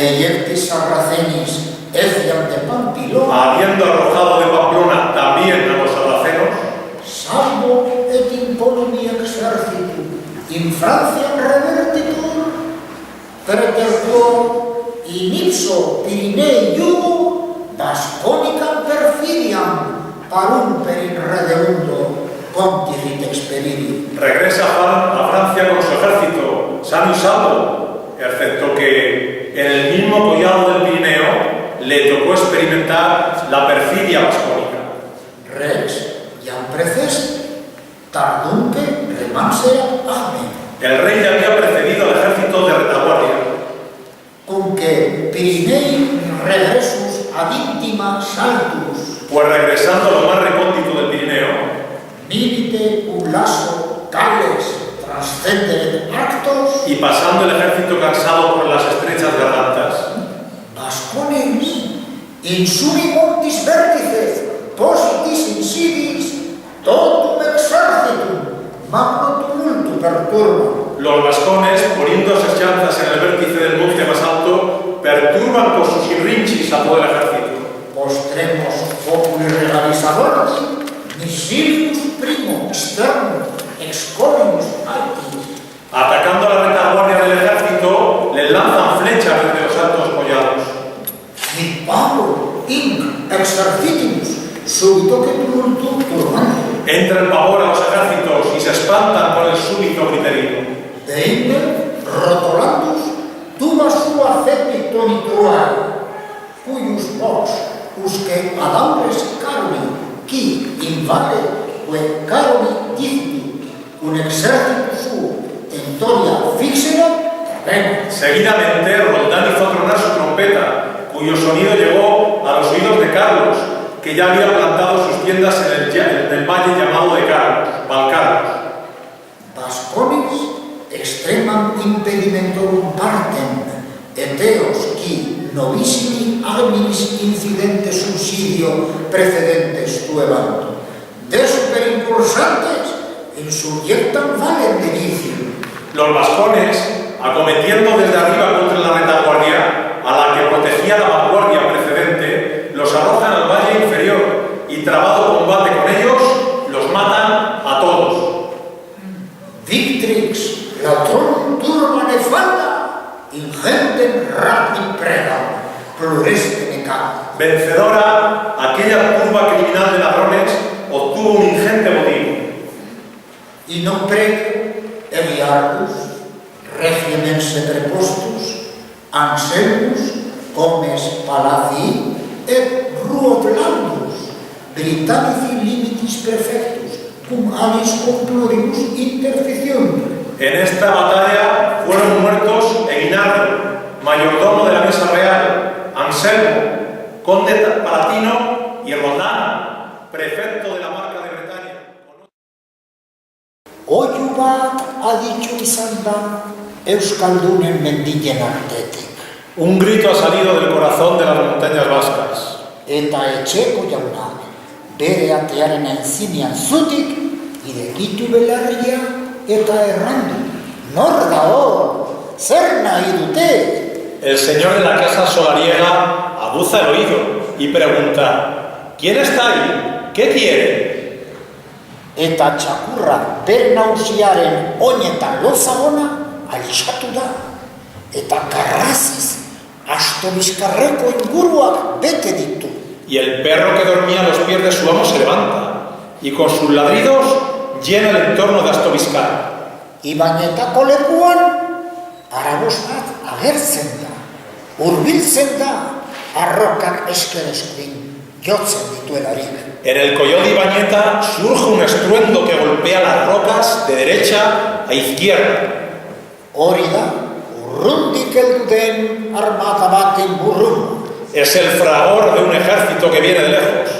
Eyectis sarracenis eciam de Pampilona, habiendo arrojado de Pamplona también a los sarracenos, salvo et in Polomi exercitum, in Franciam revertitur, preterquo in ipso Pirinei iugo, Vasconicam perfidiam, parum per in redemundo, pontifit expediri. regresa Juan a Francia con su ejército, sano y salvo, excepto que en el mismo collado del Pirineo le tocó experimentar la perfidia vascónica. Rex, iam precest, tardunque remansera amen. El rey ya había precedido al ejército de retaguardia, Cum que Pirinei regressus ad intima saltus, pues regresando a lo más recóndito del Pirineo, milite un lasso cales transcenderet actos, y pasando el ejército cansado por las estrechas gargantas, Vascones in sumi montis vertices, positis insidis, totum exercitum, magno tumultu perturba. los vascones, poniendo sus chanzas en el vértice del monte más alto, perturban con sus irrinchis a todo el ejército. Postremos populi regalisadores, misilius primo externo, excolimus altis. Atacando a la retaguardia del ejército, les lanzan flechas desde los altos collados. Nit pavor, inc exercitimus, subito que tumultum turbante. Entra el pavor a los ejércitos y se espantan por el súbito griterío. Deinde, rotolandus, tuba sua cepit tonituae, cuius vox, usque ad aures caroli, qui invade, que caroli dicti, un exercito suo, tentoria fixera, terreno. Seguidamente, Roldán hizo tronar su trompeta, cuyo sonido llegó a los oídos de Carlos, que ya había plantado sus tiendas en el valle llamado de Carlos, Valcarlos. Vascones extremam impedimentorum partem, eteos qui novissimi agminis incidente subsidio precedentes tuevanto. De super impulsantes insurrectam valem dedicio. Los vascones, acometiendo desde arriba contra la retaguardia, a la que protegía la vanguardia precedente, los arrojan al valle inferior y, trabado combate con ellos, los matan a todos. Victrix, latronum turba nefanda, ingentem rapid predam, plureste necat. Vencedora, aquella turba criminal de ladrones obtuvo un ingente botín. Y non prec, Egiarcus, regiemense prepostus, Anselmus, comes palacii, et Ruotlandus, Britannici limitis prefectus, cum alis cum pluribus interficium. En esta batalla fueron muertos Eguinardo, mayordomo de la Mesa Real, Anselmo, conde palatino, y Roldán, prefecto de la Marca de Bretaña. Oiubat aditu izan da Euskaldunen mendilen artetik. Un grito ha salido del corazón de las montañas vascas. Eta etxeko jaunak bere atearen entzinean zutik irekitu belarria eta errandu. Nor da hor, zer nahi dute? El señor de la casa solariega aguza el oído y pregunta: ¿quién está ahí? ¿Qué quiere? Eta txakurra bere nausiaren oinetan lozagona altxatu da. Eta karraziz asto bizkarreko inguruak bete ditu. Y el perro que dormía a los pies de su amo se levanta y con sus ladridos llena el entorno de Astobizkar. Ibainetako lekuan arabos bat agertzen da. Hurbiltzen da arrokak eskereskuin jotzen dituelarik. En el Colló de Ibañeta surge un estruendo que golpea las rocas de derecha a izquierda. Hori da, urrundik heldu den armata baten burrun. Es el fragor de un ejército que viene de lejos.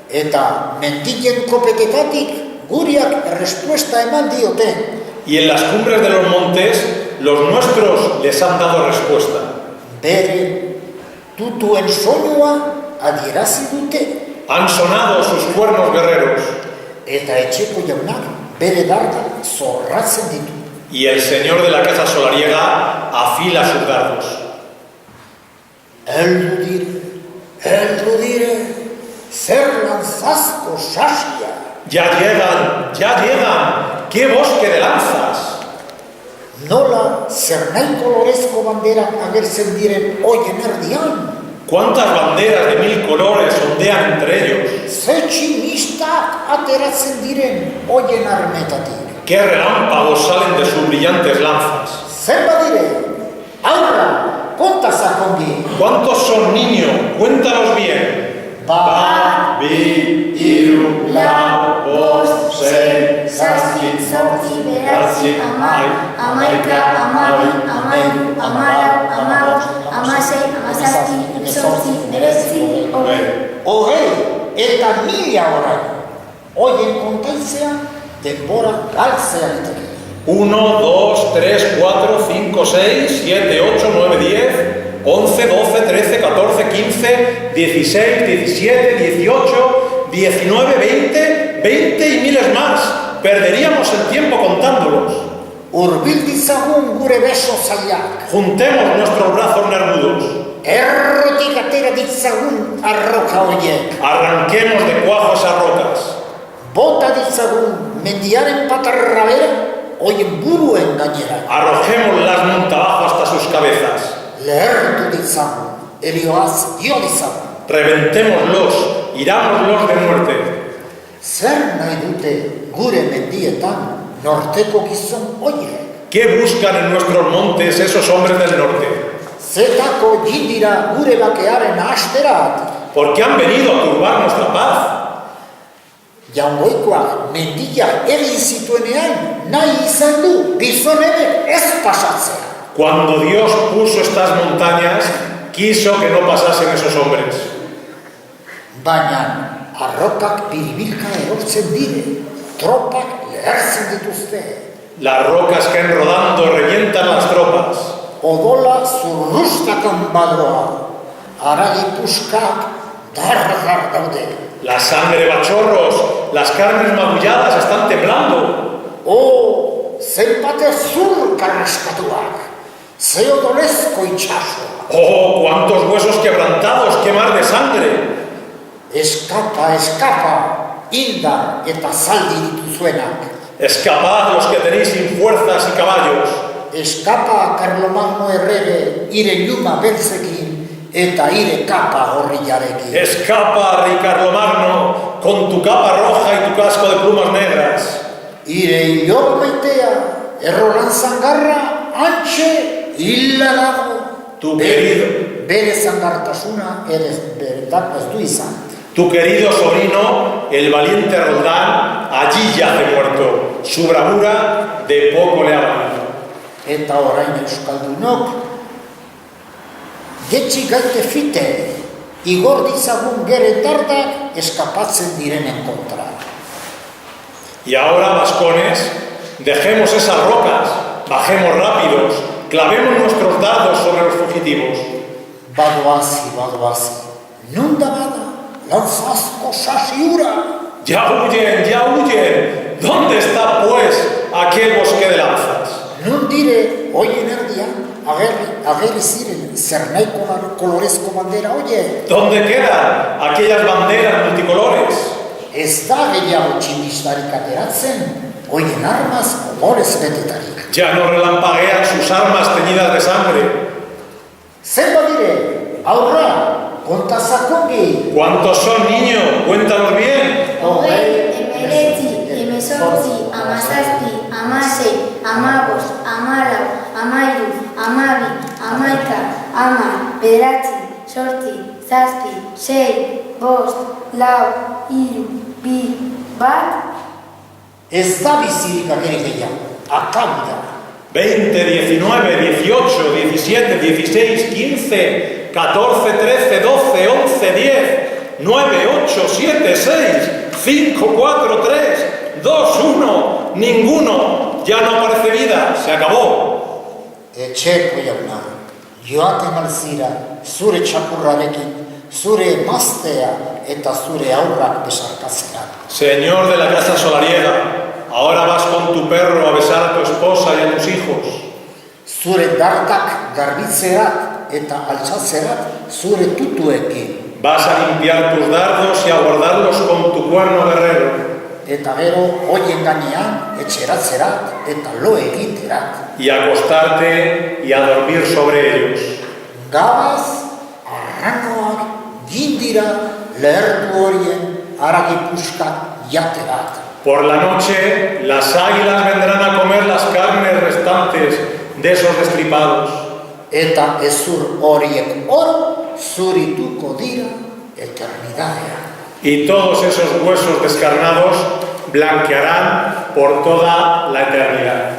Eta mendilen kopeketatik guriak respuesta eman diote. Y en las cumbres de los montes, los nuestros les han dado respuesta. Bere tutuen soinua adierazi dute. Han sonado sus cuernos guerreros. Eta etxeko jaunak bere dardak zorratzen ditu. Y el señor de la casa solariega afila sus dardos. heldu dire, zer lanzazko sasia. Ya llegan, qué bosque de lanzas. Nola zernai kolorezko banderak agertzen diren hoien erdian. Cuántas banderas de 1000 colores ondean entre ellos. Ze tximistak ateratzen diren hoien armetatik. Qué relámpagos salen de sus brillantes lanzas. Zenbat dire, aurra, konta sakongi. ¿Cuántos son, niño? Cuéntanos bien. Bat, bi, hiru, lau, bost, sei, zazpi, zortzi, bederatzi, hamaika, hamabi, hamairu, hamalau, hamabost, hamasei, hamazazpi, hemezortzi, hemeretzi, hogei eta 1000 orain. Hoien kontaitzea denbora galtzea liteke. 1, 2, 3, 4, 5, 6, 7, 8, 9, 10, 11, 12, 13, 14, 15, 16, 17, 18, 19, 20 y miles más. Perderíamos el tiempo contándolos. Hurbil ditzagun gure beso zailak. Juntemos nuestros brazos nervudos. Errotik atera ditzagun arroka horiek. Arranquemos de cuajo esas rocas. Bota ditzagun mendiaren patarra bera, hoien buruen gainera. Arrojémoslas monta abajo hasta sus cabezas. Lehertu ditzagun, erioaz dio ditzagun. Reventémoslos, irámoslos de muerte. Zer nahi dute gure mendietan norteko gizon horiek? ¿Qué buscan en nuestros montes esos hombres del norte? Zetako jindira gure bakearen asterat. ¿Por qué han venido a turbar nuestra paz? Jaungoikoak mendiak egin zituenean nahi izan du gizon ere ez pasatzea. Cuando Dios puso estas montañas, quiso que no pasasen esos hombres. Baina arrokak biribilka erortzen dire, tropak lehertzen dituzte. Las rocas caen rodando, revientan las tropas. Odola zurrustakan badroa, haragi puskak dar daude. La sangre va a chorros, las carnes magulladas están temblando. Zenbate zur karraskatuak, ze odolezko itxaso. ¡Oh, cuántos huesos quebrantados, qué mar de sangre! Eskapa, indar eta zaldi dituzuenak. Escapad los que tenéis sin fuerzas y caballos. Eskapa Carlomagno errege ire lluma beltzekin eta ire kapa gorriarekin. Escapa, rey Carlomagno, con tu capa roja y tu casco de plumas negras. Ire ilor maitea, errolan zangarra, antxe, hila dago. Tu querido, Bere zangartasuna ere beretak ez du izan. tu querido sobrino, el valiente Roldán, allí yace muerto. Su bravura de poco le ha valido. Eta orain euskaldunok, getxi gaite fite, igor ditzagun gere dardak eskapatzen direnen kontra. Y ahora, vascones, dejemos esas rocas, bajemos rápidos, clavemos nuestros dardos sobre los fugitivos. Badoazi, nunda bada, lanzazko sasiura. ¡Ya huyen! ¿Dónde está, pues, aquel bosque de lanzas? Nun dire, hoien erdian, agerri ziren zernaiko kolorezko bandera hoie. ¿Dónde quedan aquellas banderas multicolores? Ez da gehiago tximistarik ateratzen, hoien armaz odorez betetarik. Ya no relampaguean sus armas teñidas de sangre. Zenba dire, aurra, konta sakongi. ¿Cuántos son, niño? Cuéntanos bien. hogei, hemeretzi, hemezortzi, hamazazpi, hamasei, hamabost, hamalau, hamairu, hamabi, hamaika, hamar, bederatzi, zortzi, zazpi, sei, bost, lau, hiru, bi, bat. Ez da bizirik ageri gehiago, akabida. 20, 19, 18, 17, 16, 15, 14, 13, 12, 11, 10, 9, 8, 7, 6, 5, 4, 3, 2, 1, ninguno. Ya no aparece vida, se acabó. Etxeko jauna, joaten alzira, zure txakurrarekin, zure emaztea eta zure aurrak besarkatzera. Señor de la casa solariega, ahora vas con tu perro a besar a tu esposa y a tus hijos. Zure dardak garbitzeak eta altzatzerat zure tutuekin. Vas a limpiar tus dardos y a guardarlos con tu cuerno guerrero. Eta gero hoien gainean etxeratzerat eta lo egiterat. Y a acostarte y a dormir sobre ellos. Gabaz, arranoak gindira lehertu horien aragipuskak jaterat. Por la noche, las águilas vendrán a comer las carnes restantes de esos destripados. Eta ezur horiek zurituko dira eternidadea. Y todos esos huesos descarnados blanquearán por toda la eternidad.